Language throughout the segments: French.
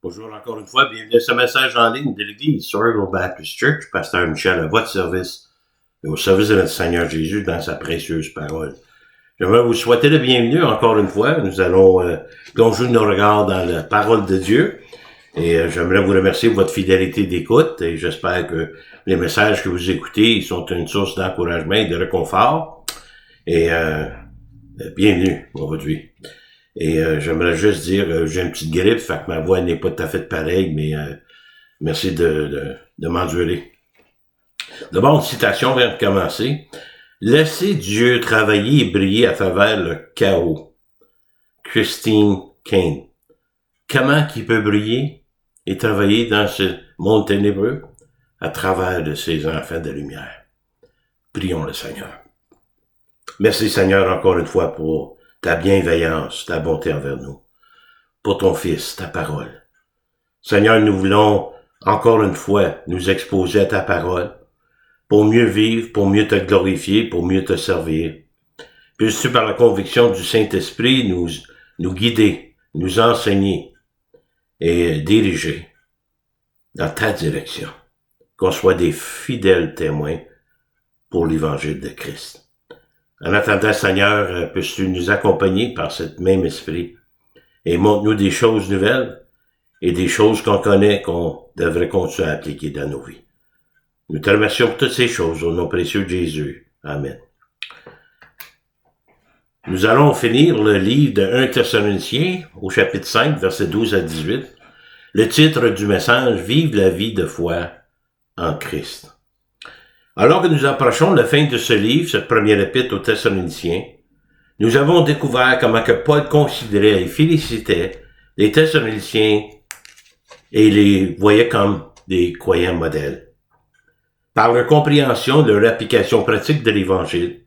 Bonjour encore une fois, bienvenue à ce message en ligne de l'Église Sorreville Baptist Church, Pasteur Michel à votre service et au service de notre Seigneur Jésus dans sa précieuse parole. J'aimerais vous souhaiter la bienvenue encore une fois. Nous allons plonger nos regards dans la parole de Dieu et j'aimerais vous remercier pour votre fidélité d'écoute et j'espère que les messages que vous écoutez sont une source d'encouragement et de réconfort et bienvenue aujourd'hui. Et j'aimerais juste dire, j'ai une petite grippe, fait que ma voix n'est pas tout à fait pareille, mais merci de m'endurer. D'abord, une citation vient de commencer. Laissez Dieu travailler et briller à travers le chaos. Christine Kane. Comment qu'il peut briller et travailler dans ce monde ténébreux? À travers de ses enfants de lumière. Prions le Seigneur. Merci Seigneur encore une fois pour ta bienveillance, ta bonté envers nous, pour ton Fils, ta parole. Seigneur, nous voulons encore une fois nous exposer à ta parole, pour mieux vivre, pour mieux te glorifier, pour mieux te servir. Puisses-tu par la conviction du Saint-Esprit nous guider, nous enseigner et diriger dans ta direction, qu'on soit des fidèles témoins pour l'Évangile de Christ. En attendant, Seigneur, puisses-tu nous accompagner par cet même esprit et montre-nous des choses nouvelles et des choses qu'on connaît qu'on devrait continuer à appliquer dans nos vies. Nous te remercions pour toutes ces choses au nom précieux de Jésus. Amen. Nous allons finir le livre de 1 Thessaloniciens au chapitre 5, versets 12 à 18. Le titre du message, « Vive la vie de foi en Christ ». Alors que nous approchons la fin de ce livre, cette première épître aux Thessaloniciens, nous avons découvert comment que Paul considérait et félicitait les Thessaloniciens et les voyait comme des croyants modèles. Par leur compréhension de leur application pratique de l'Évangile,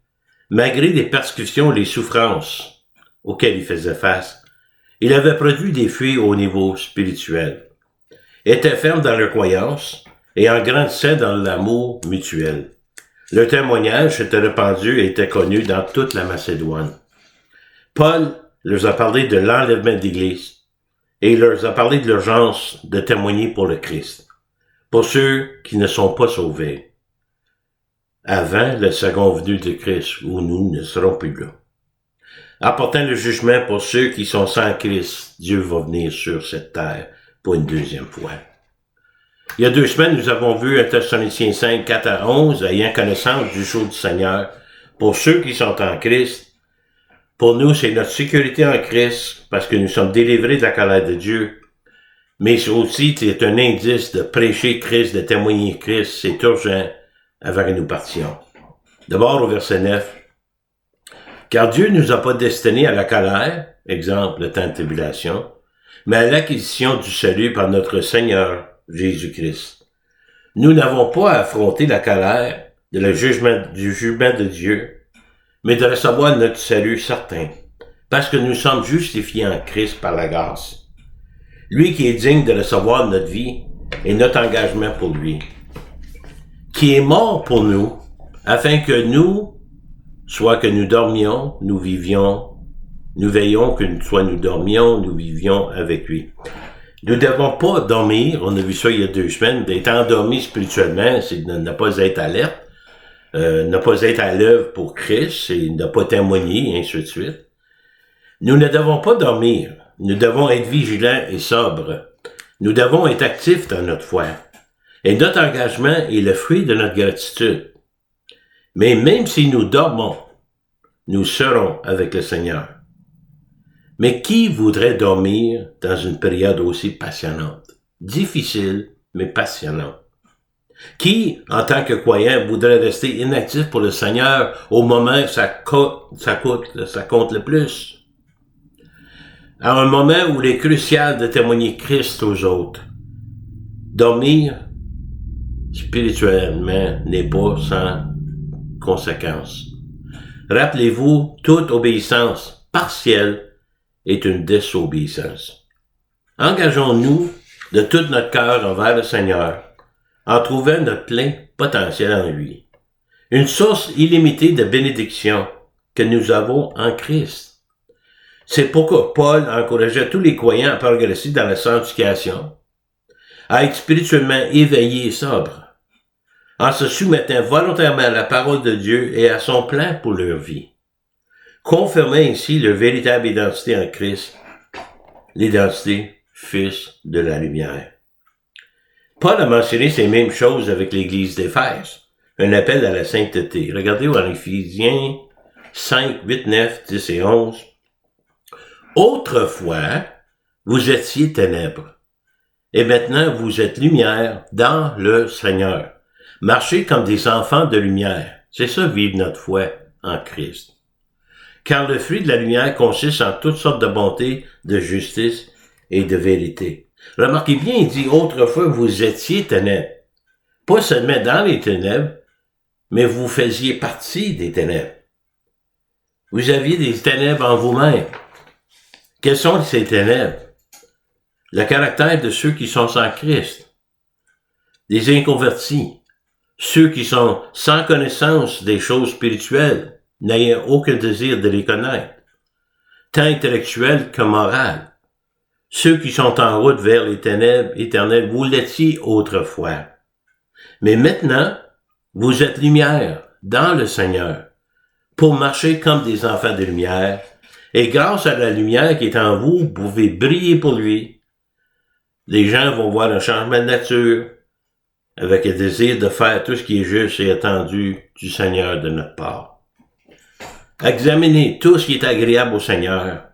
malgré les persécutions et les souffrances auxquelles ils faisaient face, il avait produit des fruits au niveau spirituel, était ferme dans leur croyance, et en grandissant dans l'amour mutuel. Le témoignage s'était répandu et était connu dans toute la Macédoine. Paul leur a parlé de l'enlèvement de l'Église et il leur a parlé de l'urgence de témoigner pour le Christ, pour ceux qui ne sont pas sauvés, avant le second venu de Christ, où nous ne serons plus là. Apportant le jugement pour ceux qui sont sans Christ, Dieu va venir sur cette terre pour une deuxième fois. Il y a 2 semaines, nous avons vu 1 Thessaloniciens 5, 4 à 11, ayant connaissance du jour du Seigneur. Pour ceux qui sont en Christ, pour nous, c'est notre sécurité en Christ, parce que nous sommes délivrés de la colère de Dieu. Mais aussi, c'est un indice de prêcher Christ, de témoigner Christ. C'est urgent avant que nous partions. D'abord, au verset 9. Car Dieu ne nous a pas destinés à la colère, exemple, le temps de tribulation, mais à l'acquisition du salut par notre Seigneur Jésus-Christ. Nous n'avons pas à affronter la colère du jugement de Dieu, mais de recevoir notre salut certain, parce que nous sommes justifiés en Christ par la grâce. Lui qui est digne de recevoir notre vie et notre engagement pour lui, qui est mort pour nous, afin que nous, soit que nous dormions, nous vivions, nous veillons, que soit nous dormions, nous vivions avec lui. Nous ne devons pas dormir, on a vu ça il y a 2 semaines, d'être endormi spirituellement, c'est de ne pas être alerte, ne pas être à l'œuvre pour Christ, c'est ne pas témoigner, et ainsi de suite. Nous ne devons pas dormir, nous devons être vigilants et sobres. Nous devons être actifs dans notre foi. Et notre engagement est le fruit de notre gratitude. Mais même si nous dormons, nous serons avec le Seigneur. Mais qui voudrait dormir dans une période aussi passionnante? Difficile, mais passionnante. Qui, en tant que croyant, voudrait rester inactif pour le Seigneur au moment où ça compte le plus? À un moment où il est crucial de témoigner Christ aux autres. Dormir, spirituellement, n'est pas sans conséquence. Rappelez-vous, toute obéissance partielle est une désobéissance. Engageons-nous de tout notre cœur envers le Seigneur, en trouvant notre plein potentiel en lui. Une source illimitée de bénédiction que nous avons en Christ. C'est pourquoi Paul encourageait tous les croyants à progresser dans la sanctification, à être spirituellement éveillés et sobres, en se soumettant volontairement à la parole de Dieu et à son plan pour leur vie, confirmant ainsi leur véritable identité en Christ, l'identité Fils de la lumière. Paul a mentionné ces mêmes choses avec l'Église d'Éphèse, un appel à la sainteté. Regardez en Éphésiens 5, 8, 9, 10 et 11. Autrefois, vous étiez ténèbres, et maintenant vous êtes lumière dans le Seigneur. Marchez comme des enfants de lumière. C'est ça, vivre notre foi en Christ. Car le fruit de la lumière consiste en toutes sortes de bonté, de justice et de vérité. Remarquez bien, il dit, autrefois vous étiez ténèbres. Pas seulement dans les ténèbres, mais vous faisiez partie des ténèbres. Vous aviez des ténèbres en vous-même. Quelles sont ces ténèbres? Le caractère de ceux qui sont sans Christ. Des inconvertis. Ceux qui sont sans connaissance des choses spirituelles, n'ayant aucun désir de les connaître, tant intellectuel que moral. Ceux qui sont en route vers les ténèbres éternelles, vous l'étiez autrefois. Mais maintenant, vous êtes lumière dans le Seigneur, pour marcher comme des enfants de lumière, et grâce à la lumière qui est en vous, vous pouvez briller pour lui. Les gens vont voir un changement de nature, avec le désir de faire tout ce qui est juste et attendu du Seigneur de notre part. Examinez tout ce qui est agréable au Seigneur,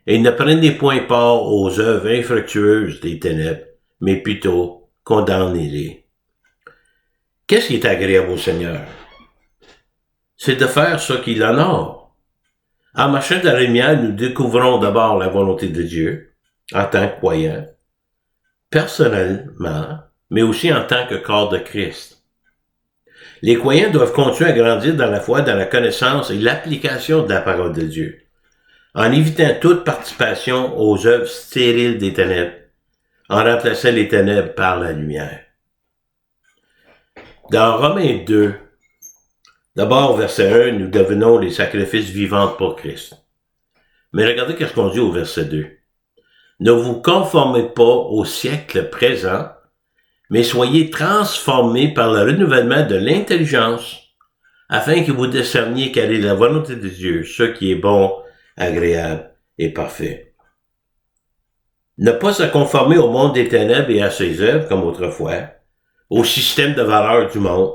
et ne prenez point part aux œuvres infructueuses des ténèbres, mais plutôt condamnez-les. Qu'est-ce qui est agréable au Seigneur? C'est de faire ce qui l'honore. En marchant dans la lumière, nous découvrons d'abord la volonté de Dieu, en tant que croyants, personnellement, mais aussi en tant que corps de Christ. Les croyants doivent continuer à grandir dans la foi, dans la connaissance et l'application de la parole de Dieu, en évitant toute participation aux œuvres stériles des ténèbres, en remplaçant les ténèbres par la lumière. Dans Romains 2, d'abord verset 1, nous devenons les sacrifices vivants pour Christ. Mais regardez ce qu'on dit au verset 2. Ne vous conformez pas au siècle présent, mais soyez transformés par le renouvellement de l'intelligence, afin que vous discerniez quelle est la volonté de Dieu, ce qui est bon, agréable et parfait. Ne pas se conformer au monde des ténèbres et à ses œuvres, comme autrefois, au système de valeurs du monde,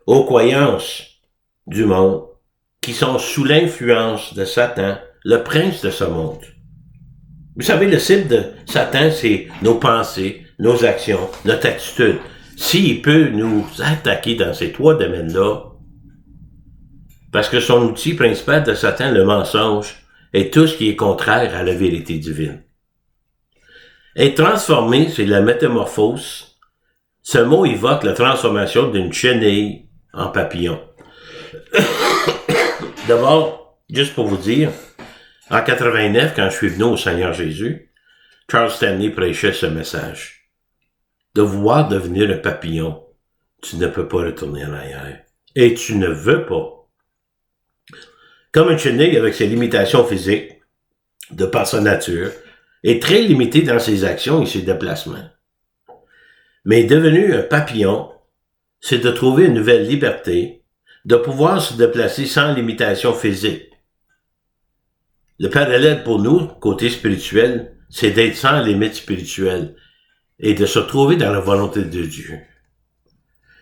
aux croyances du monde, qui sont sous l'influence de Satan, le prince de ce monde. Vous savez, le cible de Satan, c'est nos pensées, nos actions, notre attitude. S'il peut nous attaquer dans ces trois domaines-là, parce que son outil principal de Satan, le mensonge, est tout ce qui est contraire à la vérité divine. Être transformé, c'est la métamorphose. Ce mot évoque la transformation d'une chenille en papillon. D'abord, juste pour vous dire, en 89, quand je suis venu au Seigneur Jésus, Charles Stanley prêchait ce message. De vouloir devenir un papillon, tu ne peux pas retourner en arrière. Et tu ne veux pas. Comme une chenille avec ses limitations physiques, de par sa nature, est très limitée dans ses actions et ses déplacements. Mais devenu un papillon, c'est de trouver une nouvelle liberté, de pouvoir se déplacer sans limitation physique. Le parallèle pour nous, côté spirituel, c'est d'être sans limite spirituelle et de se retrouver dans la volonté de Dieu.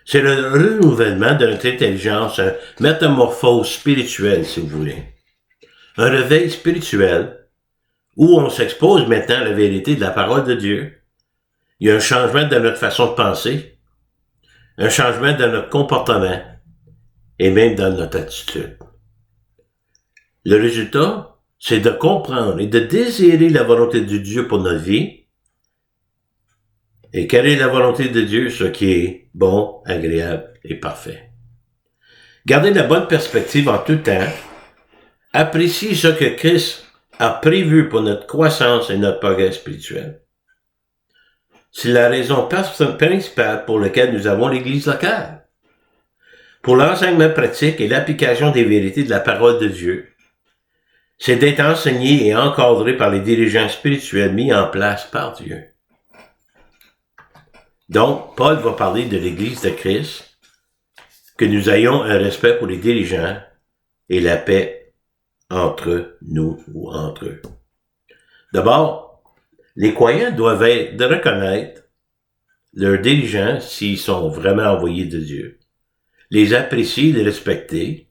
C'est le renouvellement de notre intelligence, une métamorphose spirituelle, si vous voulez. Un réveil spirituel où on s'expose maintenant à la vérité de la parole de Dieu. Il y a un changement de notre façon de penser, un changement de notre comportement et même dans notre attitude. Le résultat, c'est de comprendre et de désirer la volonté de Dieu pour notre vie. Et quelle est la volonté de Dieu? Ce qui est bon, agréable et parfait. Gardez la bonne perspective en tout temps. Appréciez ce que Christ a prévu pour notre croissance et notre progrès spirituel. C'est la raison principale pour laquelle nous avons l'Église locale. Pour l'enseignement pratique et l'application des vérités de la parole de Dieu. c'est d'être enseigné et encadré par les dirigeants spirituels mis en place par Dieu. Donc, Paul va parler de l'Église de Christ, que nous ayons un respect pour les dirigeants et la paix entre nous ou entre eux. D'abord, les croyants doivent être de reconnaître leurs dirigeants s'ils sont vraiment envoyés de Dieu, les apprécier, les respecter,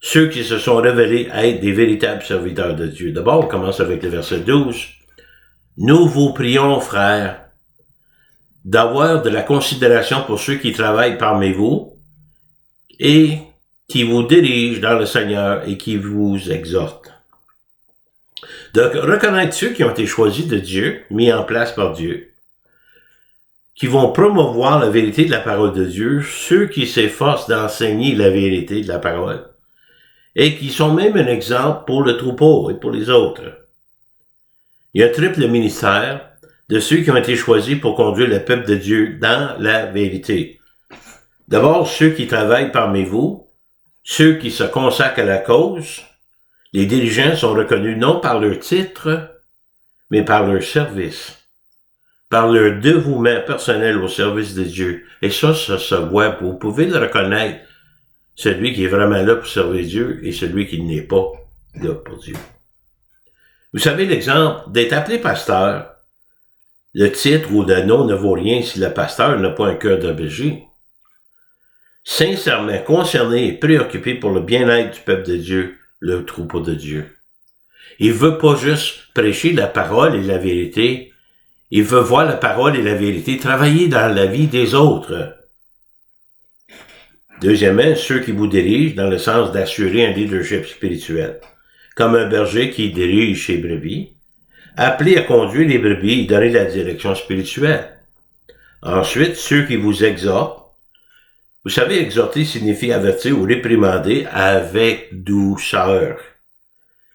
ceux qui se sont révélés être des véritables serviteurs de Dieu. D'abord, on commence avec le verset 12. Nous vous prions, frères, d'avoir de la considération pour ceux qui travaillent parmi vous et qui vous dirigent dans le Seigneur et qui vous exhortent. De reconnaître ceux qui ont été choisis de Dieu, mis en place par Dieu, qui vont promouvoir la vérité de la parole de Dieu, ceux qui s'efforcent d'enseigner la vérité de la parole, et qui sont même un exemple pour le troupeau et pour les autres. Il y a un triple ministère de ceux qui ont été choisis pour conduire le peuple de Dieu dans la vérité. D'abord, ceux qui travaillent parmi vous, ceux qui se consacrent à la cause. Les dirigeants sont reconnus non par leur titre, mais par leur service, par leur dévouement personnel au service de Dieu. Et ça se voit. Vous pouvez le reconnaître, celui qui est vraiment là pour servir Dieu et celui qui n'est pas là pour Dieu. Vous savez l'exemple d'être appelé pasteur. Le titre ou le nom ne vaut rien si le pasteur n'a pas un cœur de berger. Sincèrement concerné et préoccupé pour le bien-être du peuple de Dieu, le troupeau de Dieu. Il veut pas juste prêcher la parole et la vérité, il veut voir la parole et la vérité travailler dans la vie des autres. Deuxièmement, ceux qui vous dirigent dans le sens d'assurer un leadership spirituel, comme un berger qui dirige ses brebis, appelé à conduire les brebis et donner la direction spirituelle. Ensuite, ceux qui vous exhortent. Vous savez, exhorter signifie avertir ou réprimander avec douceur.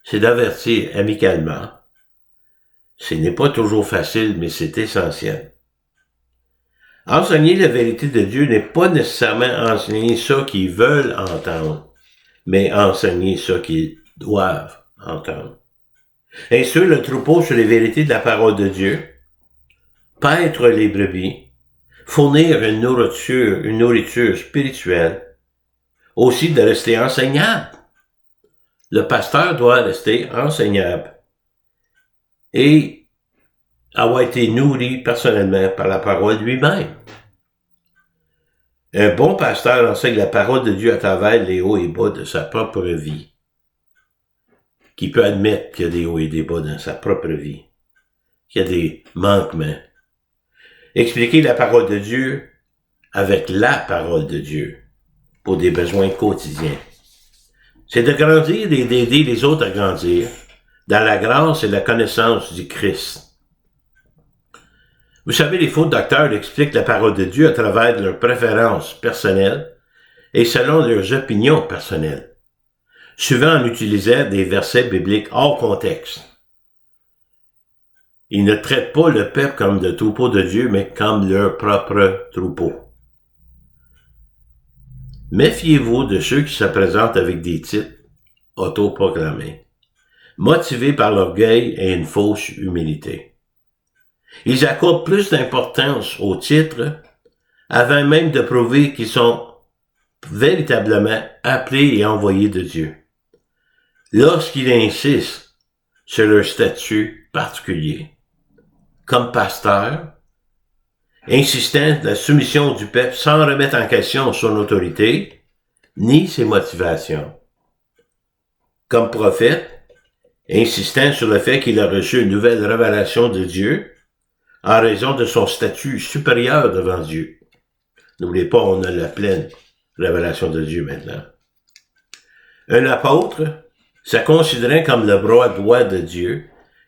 C'est d'avertir amicalement. Ce n'est pas toujours facile, mais c'est essentiel. Enseigner la vérité de Dieu n'est pas nécessairement enseigner ça qu'ils veulent entendre, mais enseigner ça qu'ils doivent entendre. Instruire le troupeau sur les vérités de la parole de Dieu, paître les brebis, fournir une nourriture spirituelle, aussi de rester enseignable. Le pasteur doit rester enseignable et avoir été nourri personnellement par la parole lui-même. Un bon pasteur enseigne la parole de Dieu à travers les hauts et bas de sa propre vie, qui peut admettre qu'il y a des hauts et des bas dans sa propre vie, qu'il y a des manquements. Expliquer la parole de Dieu avec la parole de Dieu pour des besoins quotidiens. C'est de grandir et d'aider les autres à grandir dans la grâce et la connaissance du Christ. Vous savez, les faux docteurs expliquent la parole de Dieu à travers leurs préférences personnelles et selon leurs opinions personnelles, souvent en utilisant des versets bibliques hors contexte. Ils ne traitent pas le peuple comme le troupeau de Dieu, mais comme leur propre troupeau. Méfiez-vous de ceux qui se présentent avec des titres autoproclamés, motivés par l'orgueil et une fausse humilité. Ils accordent plus d'importance aux titres avant même de prouver qu'ils sont véritablement appelés et envoyés de Dieu. Lorsqu'ils insistent sur leur statut particulier, comme pasteur, insistant de la soumission du peuple sans remettre en question son autorité, ni ses motivations. Comme prophète, insistant sur le fait qu'il a reçu une nouvelle révélation de Dieu en raison de son statut supérieur devant Dieu. N'oubliez pas, on a la pleine révélation de Dieu maintenant. Un apôtre se considérant comme le bras droit de Dieu,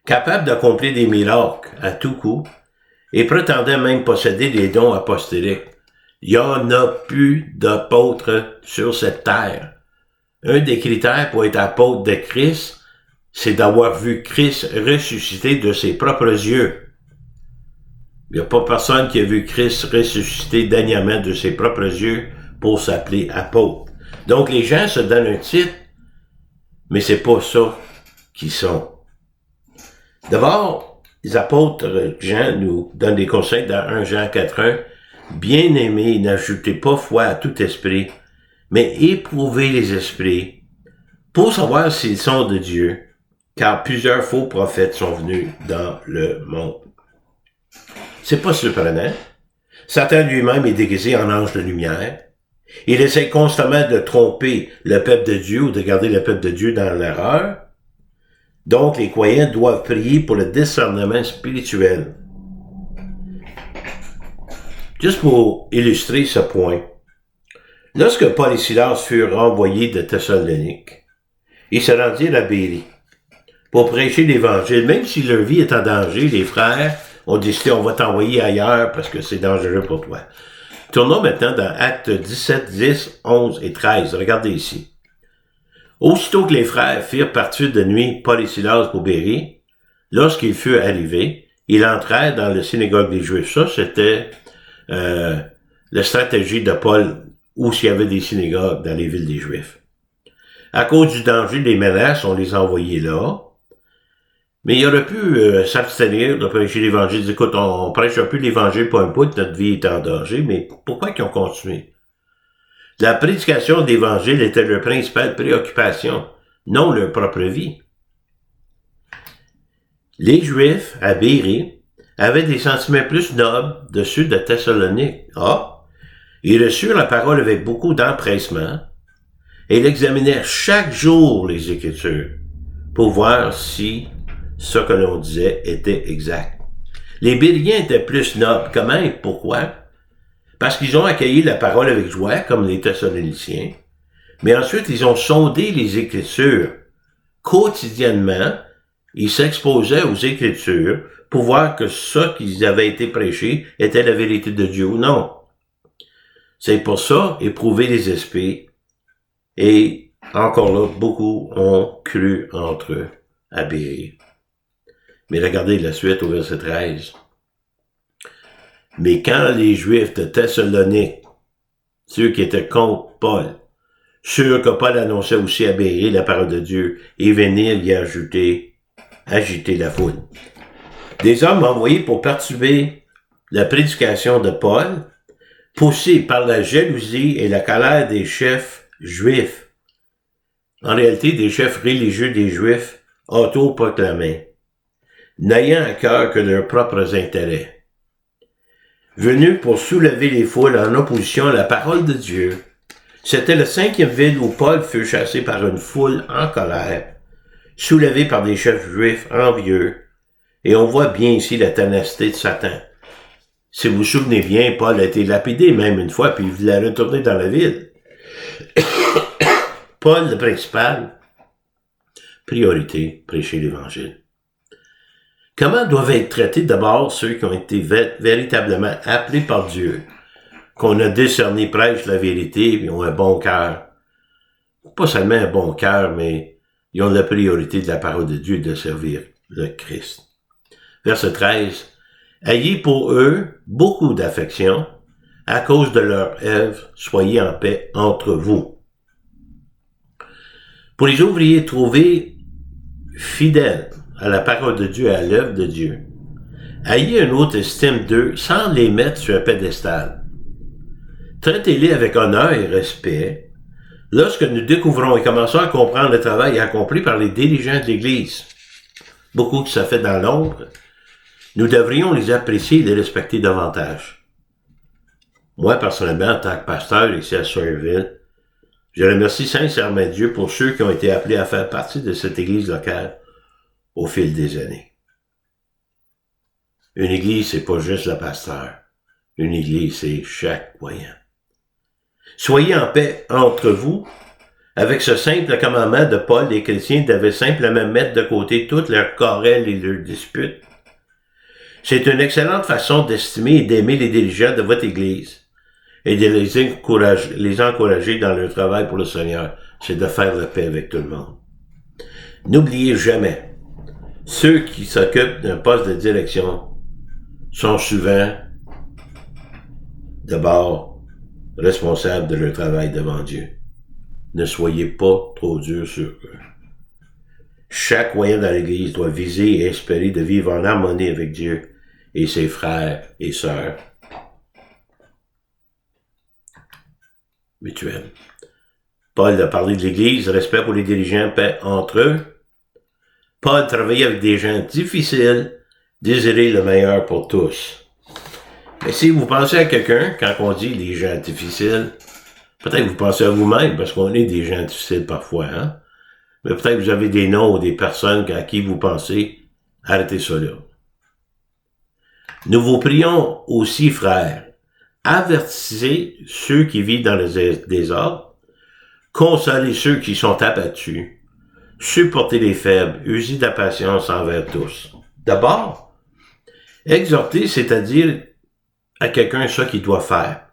capable d'accomplir des miracles à tout coup, et prétendait même posséder des dons apostoliques. Il n'y en a plus d'apôtres sur cette terre. Un des critères pour être apôtre de Christ, c'est d'avoir vu Christ ressuscité de ses propres yeux. Il n'y a pas personne qui a vu Christ ressuscité dernièrement de ses propres yeux pour s'appeler apôtre. Donc les gens se donnent un titre mais c'est pas ça qu'ils sont. D'abord, les apôtres Jean nous donnent des conseils dans 1 Jean 4.1. Bien-aimés, n'ajoutez pas foi à tout esprit, mais éprouvez les esprits pour savoir s'ils sont de Dieu, car plusieurs faux prophètes sont venus dans le monde. C'est pas surprenant. Satan lui-même est déguisé en ange de lumière. Il essaie constamment de tromper le peuple de Dieu ou de garder le peuple de Dieu dans l'erreur. Donc, les croyants doivent prier pour le discernement spirituel. Juste pour illustrer ce point, lorsque Paul et Silas furent renvoyés de Thessalonique, ils se rendirent à Bérie pour prêcher l'Évangile. Même si leur vie est en danger, les frères ont décidé on va t'envoyer ailleurs parce que c'est dangereux pour toi. Tournons maintenant dans Actes 17, 10, 11 et 13. Regardez ici. Aussitôt que les frères firent partir de nuit Paul et Silas pour Bérie, lorsqu'ils furent arrivés, ils entrèrent dans la synagogue des Juifs. Ça, c'était la stratégie de Paul où s'il y avait des synagogues dans les villes des Juifs. À cause du danger des menaces, on les a envoyés là. Mais il aurait pu s'abstenir de prêcher l'Évangile. Écoute, on prêche un peu l'Évangile pour un bout, notre vie est en danger, mais pourquoi qu'ils ont continué? La prédication de l'Évangile était leur principale préoccupation, non leur propre vie. Les Juifs, à Bérie, avaient des sentiments plus nobles de ceux de Thessalonique. Ils reçurent la parole avec beaucoup d'empressement et ils examinèrent chaque jour les Écritures pour voir si ce que l'on disait était exact. Les Bériens étaient plus nobles. Comment et pourquoi? Parce qu'ils ont accueilli la parole avec joie, comme les Thessaloniciens, mais ensuite ils ont sondé les Écritures. Quotidiennement, ils s'exposaient aux Écritures pour voir que ce qui avait été prêché était la vérité de Dieu ou non. C'est pour ça, éprouver les esprits, et encore là, beaucoup ont cru entre eux à Bérie. Mais regardez la suite au verset 13. Mais quand les Juifs de Thessalonique, ceux qui étaient contre Paul, sûrs que Paul annonçait aussi à Bérie la parole de Dieu, et venir y agiter la foule. Des hommes envoyés pour perturber la prédication de Paul, poussés par la jalousie et la colère des chefs juifs. En réalité, des chefs religieux des Juifs autoproclamés, n'ayant à cœur que leurs propres intérêts. Venus pour soulever les foules en opposition à la parole de Dieu, c'était la 5e ville où Paul fut chassé par une foule en colère, soulevé par des chefs juifs envieux, et on voit bien ici la ténacité de Satan. Si vous vous souvenez bien, Paul a été lapidé même une fois, puis il voulait retourner dans la ville. Paul, le principal, priorité, prêcher l'Évangile. Comment doivent être traités d'abord ceux qui ont été véritablement appelés par Dieu, qu'on a décerné prêchent la vérité, et ont un bon cœur? Pas seulement un bon cœur, mais ils ont la priorité de la parole de Dieu de servir le Christ. Verset 13. Ayez pour eux beaucoup d'affection, à cause de leur œuvre, soyez en paix entre vous. Pour les ouvriers, trouvez fidèles à la parole de Dieu et à l'œuvre de Dieu. Ayez une haute estime d'eux sans les mettre sur un pédestal. Traitez-les avec honneur et respect lorsque nous découvrons et commençons à comprendre le travail accompli par les dirigeants de l'Église. Beaucoup que ça fait dans l'ombre, nous devrions les apprécier et les respecter davantage. Moi, personnellement, en tant que pasteur ici à Sawyerville, je remercie sincèrement Dieu pour ceux qui ont été appelés à faire partie de cette Église locale au fil des années. Une Église, c'est pas juste le pasteur. Une Église, c'est chaque croyant. Soyez en paix entre vous. Avec ce simple commandement de Paul, les chrétiens devaient simplement mettre de côté toutes leurs querelles et leurs disputes. C'est une excellente façon d'estimer et d'aimer les dirigeants de votre Église et de les encourager dans leur travail pour le Seigneur. C'est de faire la paix avec tout le monde. N'oubliez jamais, ceux qui s'occupent d'un poste de direction sont souvent d'abord responsables de leur travail devant Dieu. Ne soyez pas trop durs sur eux. Chaque croyant dans l'Église doit viser et espérer de vivre en harmonie avec Dieu et ses frères et sœurs mutuels. Paul a parlé de l'Église, respect pour les dirigeants, paix entre eux. Paul travaillait avec des gens difficiles, désirer le meilleur pour tous. Mais si vous pensez à quelqu'un, quand on dit les gens difficiles, peut-être que vous pensez à vous-même, parce qu'on est des gens difficiles parfois, hein? Mais peut-être que vous avez des noms ou des personnes à qui vous pensez, arrêtez ça là. Nous vous prions aussi, frères, avertissez ceux qui vivent dans le désordre, consolez ceux qui sont abattus, supportez les faibles, usez de la patience envers tous. D'abord, exhorter, c'est-à-dire à quelqu'un ce qu'il doit faire,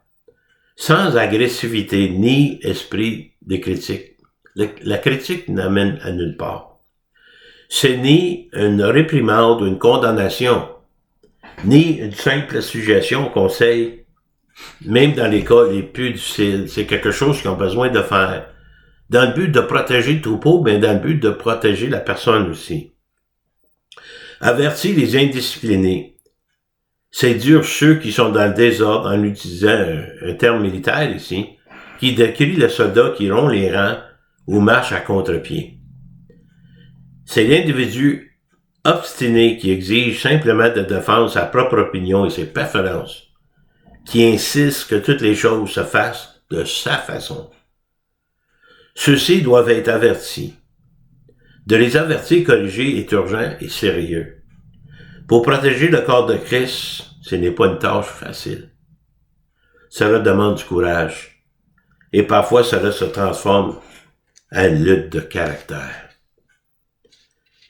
sans agressivité ni esprit de critique. La critique n'amène à nulle part. C'est ni une réprimande ou une condamnation, ni une simple suggestion, conseil, même dans les cas les plus difficiles. C'est quelque chose qu'ils ont besoin de faire, dans le but de protéger le troupeau, mais dans le but de protéger la personne aussi. Avertir les indisciplinés. C'est dur ceux qui sont dans le désordre, en utilisant un terme militaire ici, qui décrit le soldat qui rompt les rangs ou marche à contre-pied. C'est l'individu obstiné qui exige simplement de défendre sa propre opinion et ses préférences, qui insiste que toutes les choses se fassent de sa façon. Ceux-ci doivent être avertis. De les avertir, corriger est urgent et sérieux. Pour protéger le corps de Christ, ce n'est pas une tâche facile. Cela demande du courage. Et parfois, cela se transforme en une lutte de caractère.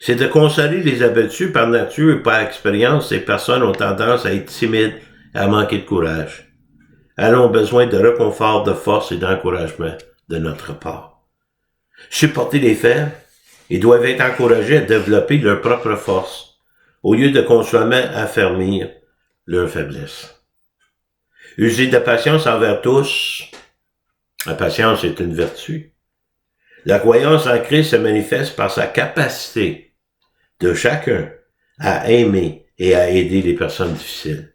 C'est de consoler les abattus par nature et par expérience. Ces personnes ont tendance à être timides et à manquer de courage. Elles ont besoin de réconfort, de force et d'encouragement de notre part. Supporter les faibles et doivent être encouragés à développer leur propre force, au lieu de constamment affermir leur faiblesse. User de patience envers tous. La patience est une vertu. La croyance en Christ se manifeste par sa capacité de chacun à aimer et à aider les personnes difficiles.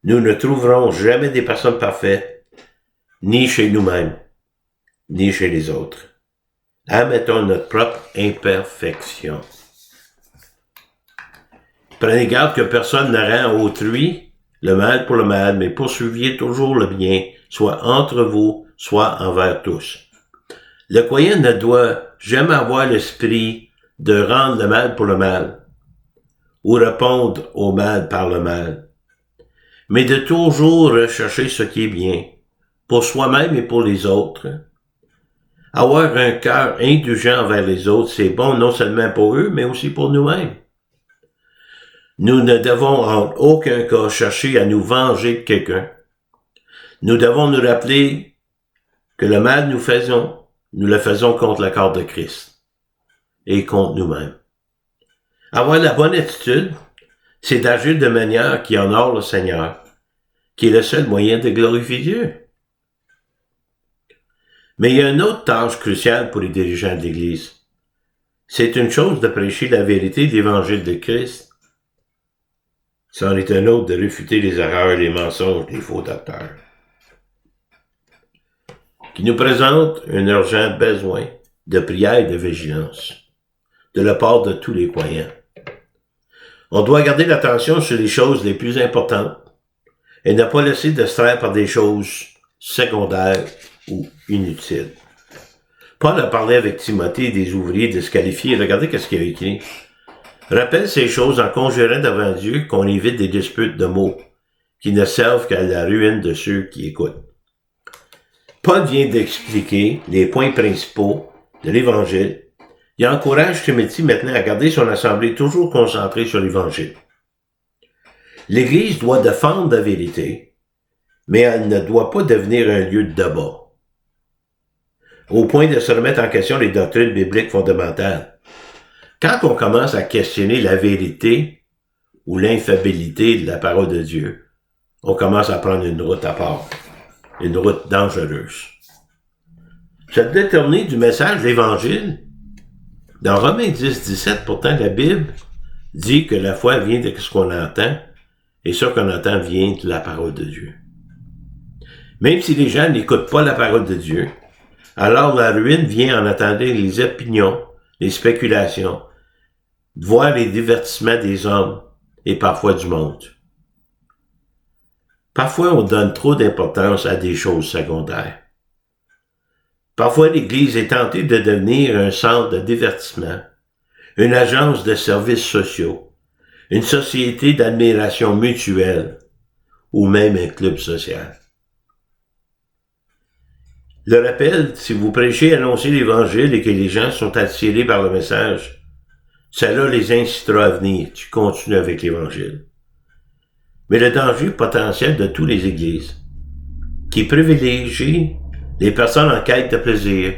Nous ne trouverons jamais des personnes parfaites, ni chez nous-mêmes, ni chez les autres. Admettons notre propre imperfection. Prenez garde que personne ne rend autrui le mal pour le mal, mais poursuiviez toujours le bien, soit entre vous, soit envers tous. Le croyant ne doit jamais avoir l'esprit de rendre le mal pour le mal, ou répondre au mal par le mal, mais de toujours rechercher ce qui est bien, pour soi-même et pour les autres. Avoir un cœur indulgent envers les autres, c'est bon non seulement pour eux, mais aussi pour nous-mêmes. Nous ne devons en aucun cas chercher à nous venger de quelqu'un. Nous devons nous rappeler que le mal nous le faisons contre le corps de Christ et contre nous-mêmes. Avoir la bonne attitude, c'est d'agir de manière qui honore le Seigneur, qui est le seul moyen de glorifier Dieu. Mais il y a une autre tâche cruciale pour les dirigeants de l'Église. C'est une chose de prêcher la vérité de l'Évangile de Christ. C'en est un autre de réfuter les erreurs, les mensonges des faux docteurs, qui nous présente un urgent besoin de prière et de vigilance de la part de tous les croyants. On doit garder l'attention sur les choses les plus importantes et ne pas laisser distraire par des choses secondaires ou inutiles. Paul a parlé avec Timothée des ouvriers disqualifiés. Regardez ce qu'il a écrit. Rappelle ces choses en conjurant devant Dieu qu'on évite des disputes de mots qui ne servent qu'à la ruine de ceux qui écoutent. Paul vient d'expliquer les points principaux de l'Évangile. Il encourage Timothée maintenant à garder son assemblée toujours concentrée sur l'Évangile. L'Église doit défendre la vérité, mais elle ne doit pas devenir un lieu de débat, au point de se remettre en question les doctrines bibliques fondamentales. Quand on commence à questionner la vérité ou l'infaillibilité de la parole de Dieu, on commence à prendre une route à part, une route dangereuse. Se détourner du message de l'Évangile Dans Romains 10, 17, pourtant, la Bible dit que la foi vient de ce qu'on entend, et ce qu'on entend vient de la parole de Dieu. Même si les gens n'écoutent pas la parole de Dieu, alors la ruine vient en attendant les opinions, les spéculations, voire les divertissements des hommes et parfois du monde. Parfois, on donne trop d'importance à des choses secondaires. Parfois, l'Église est tentée de devenir un centre de divertissement, une agence de services sociaux, une société d'admiration mutuelle ou même un club social. Le rappel, si vous prêchez et annoncez l'Évangile et que les gens sont attirés par le message, cela les incitera à venir. Tu continues avec l'Évangile. Mais le danger potentiel de toutes les églises, qui privilégient les personnes en quête de plaisir,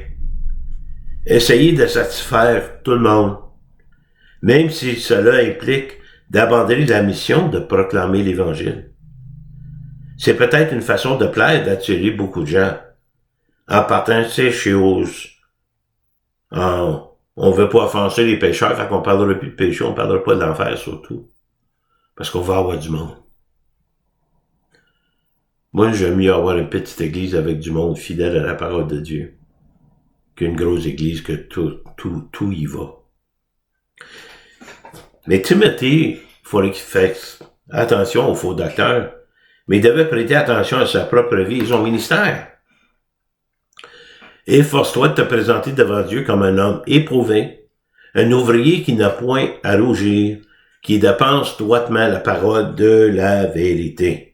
essayer de satisfaire tout le monde, même si cela implique d'abandonner la mission de proclamer l'Évangile. C'est peut-être une façon de plaire, d'attirer beaucoup de gens. En partant de ces choses, on veut pas offenser les pécheurs, fait qu'on parlera plus de péché, on parlera pas de l'enfer surtout. Parce qu'on va avoir du monde. Moi, j'aime mieux avoir une petite église avec du monde fidèle à la parole de Dieu qu'une grosse église que tout y va. Mais Timothée, il faudrait qu'il fasse attention aux faux docteurs, mais il devait prêter attention à sa propre vie et son ministère. Efforce-toi de te présenter devant Dieu comme un homme éprouvé, un ouvrier qui n'a point à rougir, qui dépense droitement la parole de la vérité.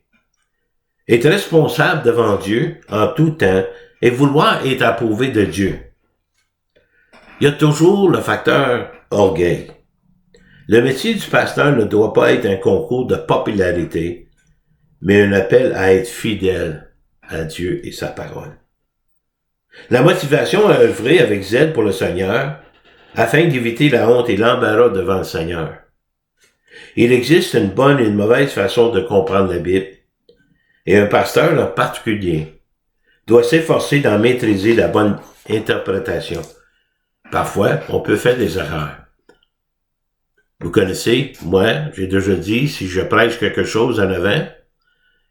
Être responsable devant Dieu en tout temps et vouloir être approuvé de Dieu. Il y a toujours le facteur orgueil. Le métier du pasteur ne doit pas être un concours de popularité, mais un appel à être fidèle à Dieu et sa parole. La motivation à œuvrer avec zèle pour le Seigneur, afin d'éviter la honte et l'embarras devant le Seigneur. Il existe une bonne et une mauvaise façon de comprendre la Bible, et un pasteur en particulier doit s'efforcer d'en maîtriser la bonne interprétation. Parfois, on peut faire des erreurs. Vous connaissez, moi, j'ai déjà dit, si je prêche quelque chose en avant,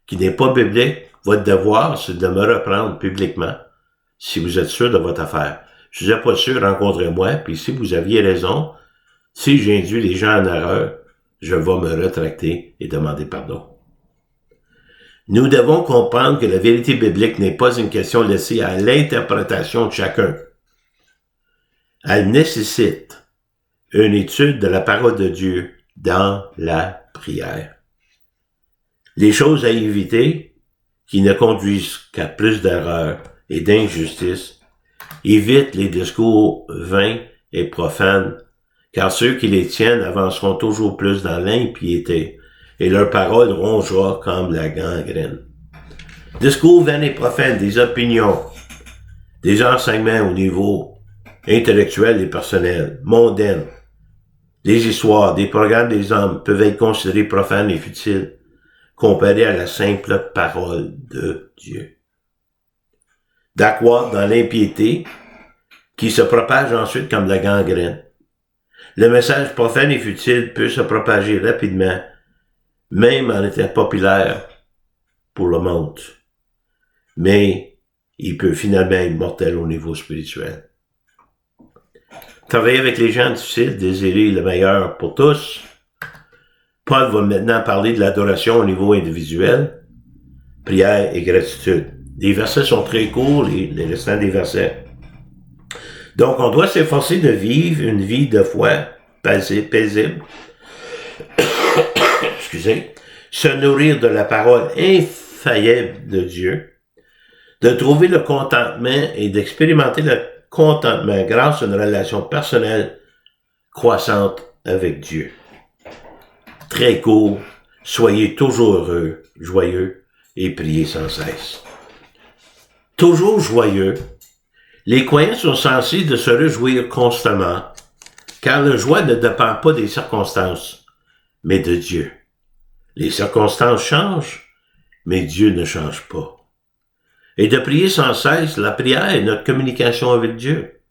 qui n'est pas biblique, votre devoir, c'est de me reprendre publiquement, si vous êtes sûr de votre affaire. Si vous n'êtes pas sûr, rencontrez-moi, puis si vous aviez raison, si j'ai induit les gens en erreur, je vais me rétracter et demander pardon. Nous devons comprendre que la vérité biblique n'est pas une question laissée à l'interprétation de chacun. Elle nécessite une étude de la parole de Dieu dans la prière. Les choses à éviter qui ne conduisent qu'à plus d'erreurs et d'injustices, évite les discours vains et profanes, car ceux qui les tiennent avanceront toujours plus dans l'impiété, et leur parole rongera comme la gangrène. Discours vains et profanes, des opinions, des enseignements au niveau intellectuel et personnel, mondaines, des histoires, des programmes des hommes peuvent être considérés profanes et futiles, comparés à la simple parole de Dieu. D'accroître dans l'impiété, qui se propage ensuite comme la gangrène. Le message profane et futile peut se propager rapidement, même en étant populaire pour le monde. Mais il peut finalement être mortel au niveau spirituel. Travailler avec les gens difficiles, désirer le meilleur pour tous. Paul va maintenant parler de l'adoration au niveau individuel, prière et gratitude. Les versets sont très courts, les restants des versets. Donc, on doit s'efforcer de vivre une vie de foi paisible, excusez, se nourrir de la parole infaillible de Dieu, de trouver le contentement et d'expérimenter le contentement grâce à une relation personnelle croissante avec Dieu. Très court, soyez toujours heureux, joyeux et priez sans cesse. Toujours joyeux, les croyants sont censés de se réjouir constamment, car la joie ne dépend pas des circonstances, mais de Dieu. Les circonstances changent, mais Dieu ne change pas. Et de prier sans cesse, la prière est notre communication avec Dieu.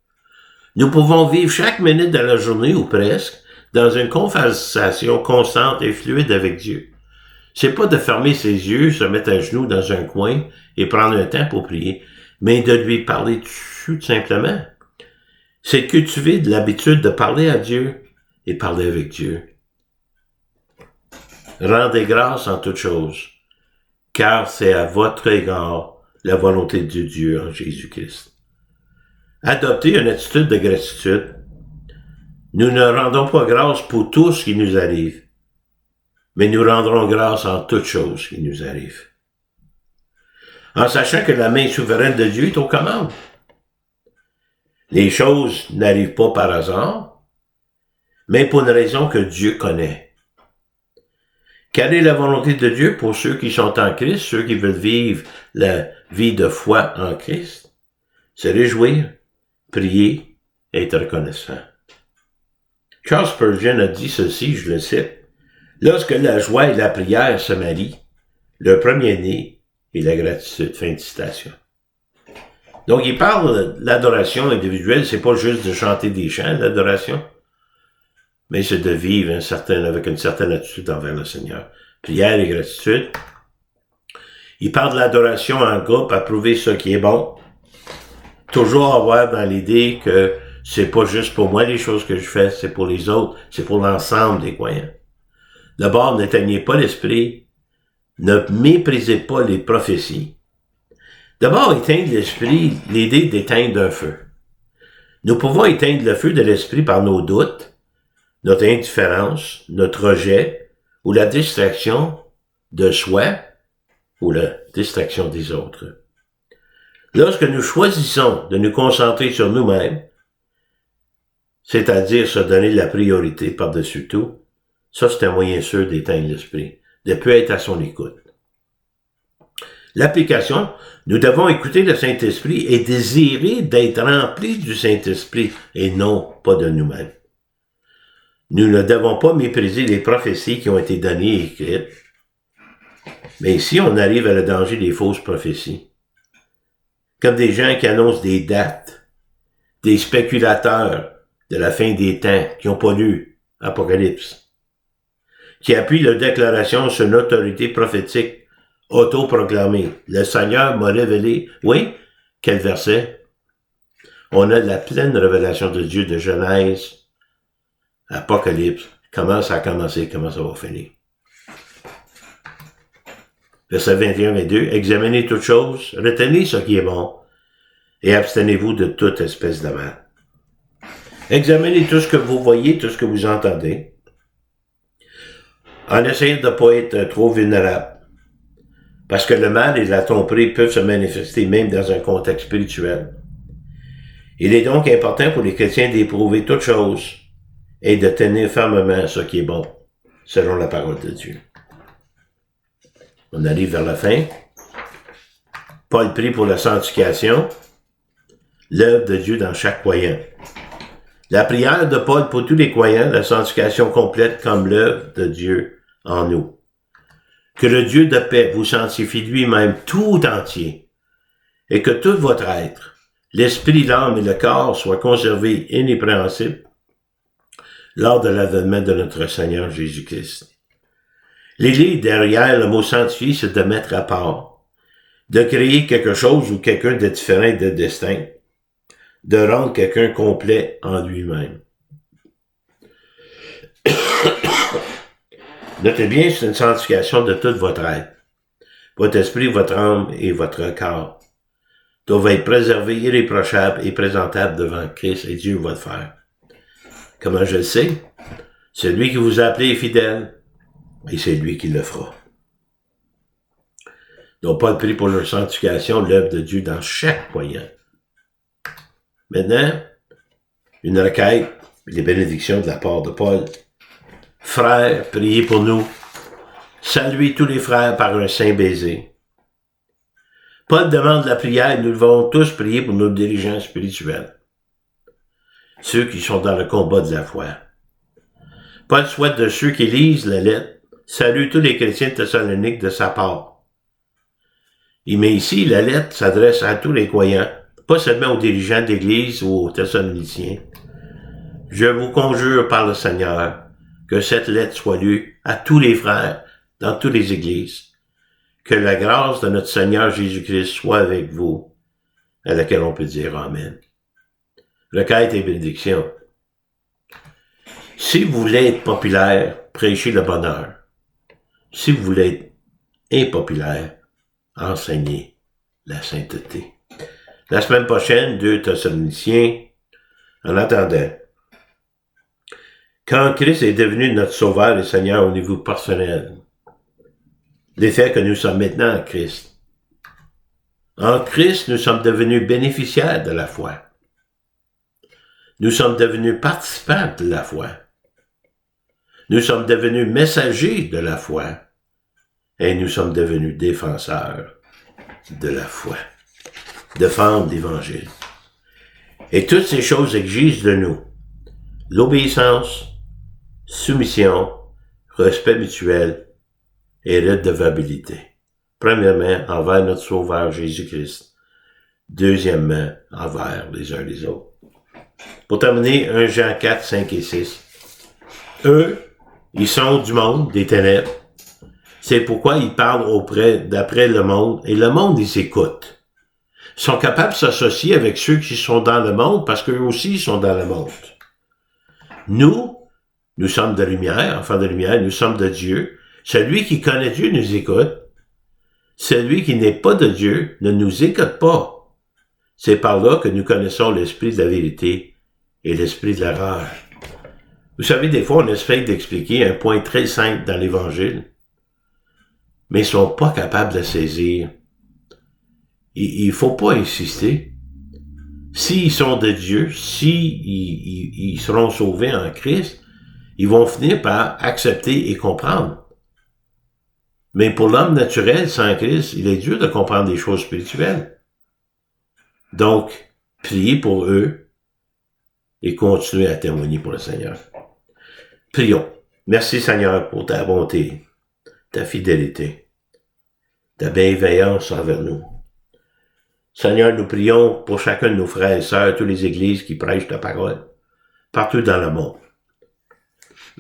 Nous pouvons vivre chaque minute de la journée, ou presque, dans une conversation constante et fluide avec Dieu. C'est pas de fermer ses yeux, se mettre à genoux dans un coin et prendre un temps pour prier, mais de lui parler tout simplement. C'est de cultiver de l'habitude de parler à Dieu et parler avec Dieu. Rendez grâce en toutes choses, car c'est à votre égard la volonté de Dieu en Jésus-Christ. Adoptez une attitude de gratitude. Nous ne rendons pas grâce pour tout ce qui nous arrive, mais nous rendrons grâce en toutes choses qui nous arrivent. En sachant que la main souveraine de Dieu est aux commandes. Les choses n'arrivent pas par hasard, mais pour une raison que Dieu connaît. Quelle est la volonté de Dieu pour ceux qui sont en Christ, ceux qui veulent vivre la vie de foi en Christ? Se réjouir, prier, être reconnaissant. Charles Spurgeon a dit ceci, je le cite, « Lorsque la joie et la prière se marient, le premier-né est la gratitude. » Fin de citation. Donc, il parle de l'adoration individuelle, c'est pas juste de chanter des chants, l'adoration, mais c'est de vivre avec une certaine attitude envers le Seigneur. Prière et gratitude. Il parle de l'adoration en groupe, approuver ce qui est bon. Toujours avoir dans l'idée que c'est pas juste pour moi les choses que je fais, c'est pour les autres, c'est pour l'ensemble des croyants. D'abord, n'éteignez pas l'esprit, ne méprisez pas les prophéties. D'abord, éteindre l'esprit, l'idée d'éteindre un feu. Nous pouvons éteindre le feu de l'esprit par nos doutes, notre indifférence, notre rejet, ou la distraction de soi, ou la distraction des autres. Lorsque nous choisissons de nous concentrer sur nous-mêmes, c'est-à-dire se donner la priorité par-dessus tout, ça c'est un moyen sûr d'éteindre l'esprit, de ne plus être à son écoute. L'application, nous devons écouter le Saint-Esprit et désirer d'être remplis du Saint-Esprit et non pas de nous-mêmes. Nous ne devons pas mépriser les prophéties qui ont été données et écrites. Mais ici, on arrive à le danger des fausses prophéties. Comme des gens qui annoncent des dates, des spéculateurs de la fin des temps qui n'ont pas lu Apocalypse, qui appuient leur déclaration sur une autorité prophétique autoproclamée. Le Seigneur m'a révélé, oui, quel verset? On a la pleine révélation de Dieu de Genèse, Apocalypse, comment ça a commencé, comment ça va finir. Verset 21-22, examinez toutes choses, retenez ce qui est bon, et abstenez-vous de toute espèce de mal. Examinez tout ce que vous voyez, tout ce que vous entendez, en essayant de ne pas être trop vulnérable, parce que le mal et la tromperie peuvent se manifester même dans un contexte spirituel. Il est donc important pour les chrétiens d'éprouver toutes choses, et de tenir fermement ce qui est bon, selon la parole de Dieu. On arrive vers la fin. Paul prie pour la sanctification, l'œuvre de Dieu dans chaque croyant. La prière de Paul pour tous les croyants, la sanctification complète comme l'œuvre de Dieu en nous. Que le Dieu de paix vous sanctifie lui-même tout entier, et que tout votre être, l'esprit, l'âme et le corps soient conservés inépréhensibles lors de l'avènement de notre Seigneur Jésus-Christ. L'idée derrière le mot sanctifier, c'est de mettre à part, de créer quelque chose ou quelqu'un de différent, de distinct, de rendre quelqu'un complet en lui-même. Notez bien, c'est une sanctification de tout votre être. Votre esprit, votre âme et votre corps doivent être préservés, irréprochables et présentables devant Christ, et Dieu va le faire. Comment je le sais? Celui qui vous a appelé est fidèle, et c'est lui qui le fera. Donc, Paul prie pour leur sanctification, l'œuvre de Dieu dans chaque croyant. Maintenant, une requête, les bénédictions de la part de Paul. Frères, priez pour nous. Saluez tous les frères par un saint baiser. Paul demande la prière, nous devons tous prier pour nos dirigeants spirituels. Ceux qui sont dans le combat de la foi. Paul souhaite de ceux qui lisent la lettre, salue tous les chrétiens de Thessalonique de sa part. Il met ici, la lettre s'adresse à tous les croyants, pas seulement aux dirigeants d'Église ou aux Thessaloniciens. Je vous conjure par le Seigneur que cette lettre soit lue à tous les frères dans toutes les églises. Que la grâce de notre Seigneur Jésus-Christ soit avec vous, à laquelle on peut dire Amen. Requête et bénédiction. Si vous voulez être populaire, prêchez le bonheur. Si vous voulez être impopulaire, enseignez la sainteté. La semaine prochaine, 2 Thessaloniciens. En attendant, quand Christ est devenu notre Sauveur et Seigneur au niveau personnel, l'effet que nous sommes maintenant en Christ. En Christ, nous sommes devenus bénéficiaires de la foi. Nous sommes devenus participants de la foi. Nous sommes devenus messagers de la foi. Et nous sommes devenus défenseurs de la foi. Défendre l'Évangile. Et toutes ces choses exigent de nous l'obéissance, soumission, respect mutuel et redevabilité. Premièrement, envers notre Sauveur Jésus-Christ. Deuxièmement, envers les uns les autres. Pour terminer, 1 Jean 4, 5 et 6. Eux, ils sont du monde, des ténèbres. C'est pourquoi ils parlent d'après le monde, et le monde, ils écoutent. Ils sont capables de s'associer avec ceux qui sont dans le monde, parce qu'eux aussi, ils sont dans le monde. Nous sommes de lumière, enfants de lumière, nous sommes de Dieu. Celui qui connaît Dieu nous écoute. Celui qui n'est pas de Dieu ne nous écoute pas. C'est par là que nous connaissons l'esprit de la vérité et l'esprit de l'erreur. Vous savez, des fois, on essaie d'expliquer un point très simple dans l'Évangile, mais ils sont pas capables de le saisir. Il faut pas insister. S'ils sont de Dieu, ils seront sauvés en Christ, ils vont finir par accepter et comprendre. Mais pour l'homme naturel, sans Christ, il est dur de comprendre des choses spirituelles. Donc, priez pour eux et continuez à témoigner pour le Seigneur. Prions. Merci Seigneur pour ta bonté, ta fidélité, ta bienveillance envers nous. Seigneur, nous prions pour chacun de nos frères et sœurs, toutes les églises qui prêchent ta parole, partout dans le monde.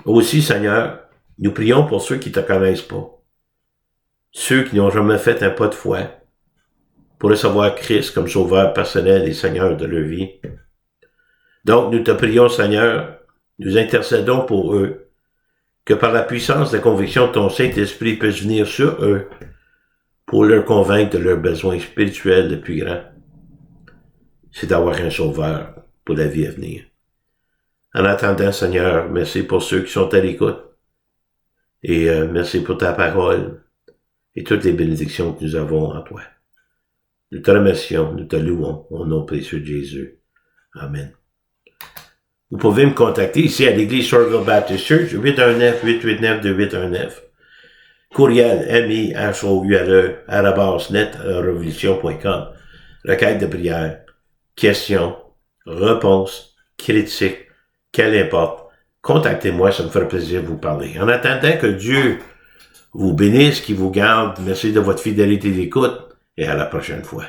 Aussi, Seigneur, nous prions pour ceux qui ne te connaissent pas, ceux qui n'ont jamais fait un pas de foi, pour recevoir Christ comme sauveur personnel et Seigneur de leur vie. Donc, nous te prions, Seigneur, nous intercédons pour eux, que par la puissance de la conviction de ton Saint-Esprit puisse venir sur eux, pour leur convaincre de leurs besoins spirituels les plus grands. C'est d'avoir un sauveur pour la vie à venir. En attendant, Seigneur, merci pour ceux qui sont à l'écoute. Et merci pour ta parole et toutes les bénédictions que nous avons en toi. Nous te remercions, nous te louons au nom précieux de Jésus. Amen. Vous pouvez me contacter ici à l'Église Shoreville Baptist Church, 819-889-2819. Courriel mihoule@netrevolution.com. Requête de prière, questions, réponses, critiques, qu'elle importe. Contactez-moi, ça me ferait plaisir de vous parler. En attendant que Dieu vous bénisse, qu'il vous garde, merci de votre fidélité d'écoute et à la prochaine fois.